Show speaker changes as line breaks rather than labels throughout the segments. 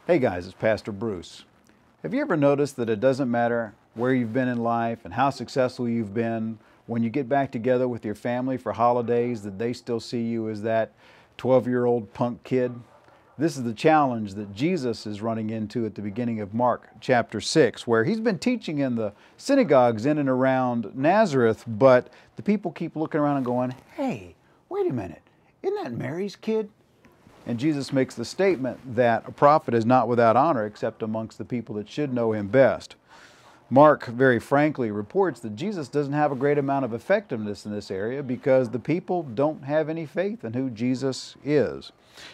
Hey guys, it's Pastor Bruce. Have you ever noticed that it doesn't matter where you've been in life and how successful you've been, when you get back together with your family for holidays, that they still see you as that 12-year-old punk kid? This is the challenge that Jesus is running into at the beginning of Mark chapter 6, where he's been teaching in the synagogues in and around Nazareth, but the people keep looking around and going, "Hey, wait a minute, isn't that Mary's kid?" And Jesus makes the statement that a prophet is not without honor except amongst the people that should know him best. Mark very frankly reports that Jesus doesn't have a great amount of effectiveness in this area because the people don't have any faith in who Jesus is.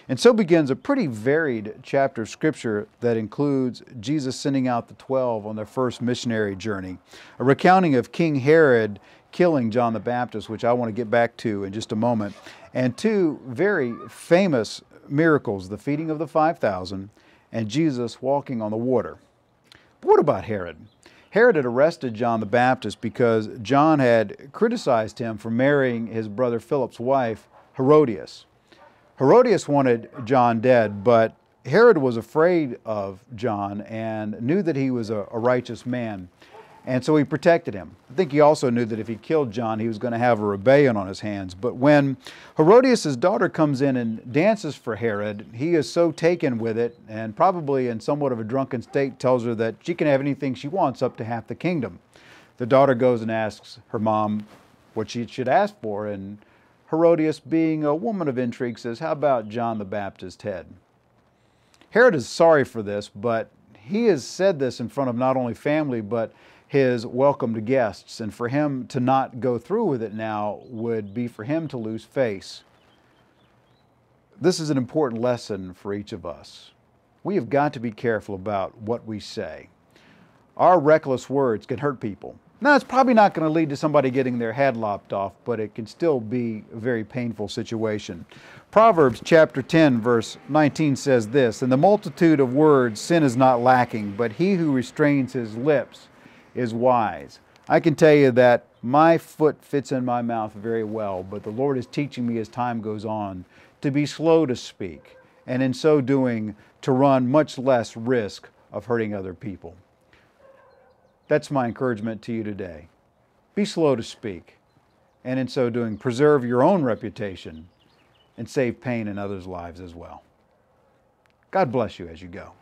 And so begins a pretty varied chapter of Scripture that includes Jesus sending out the 12 on their first missionary journey, a recounting of King Herod killing John the Baptist, which I want to get back to in just a moment, and two very famous miracles, the feeding of the 5,000 and Jesus walking on the water. But what about Herod? Herod had arrested John the Baptist because John had criticized him for marrying his brother Philip's wife, Herodias. Herodias wanted John dead, but Herod was afraid of John and knew that he was a righteous man, and so he protected him. I think he also knew that if he killed John, he was going to have a rebellion on his hands. But when Herodias' daughter comes in and dances for Herod, he is so taken with it, and probably in somewhat of a drunken state tells her that she can have anything she wants, up to half the kingdom. The daughter goes and asks her mom what she should ask for, and Herodias, being a woman of intrigue, says, "How about John the Baptist's head?" Herod is sorry for this, but he has said this in front of not only family, but his welcomed guests, and for him to not go through with it now would be for him to lose face. This is an important lesson for each of us. We have got to be careful about what we say. Our reckless words can hurt people. Now, it's probably not going to lead to somebody getting their head lopped off, but it can still be a very painful situation. Proverbs chapter 10, verse 19 says this, "In the multitude of words sin is not lacking, but he who restrains his lips is wise." I can tell you that my foot fits in my mouth very well, but the Lord is teaching me as time goes on to be slow to speak, and in so doing to run much less risk of hurting other people. That's my encouragement to you today. Be slow to speak, and in so doing preserve your own reputation and save pain in others' lives as well. God bless you as you go.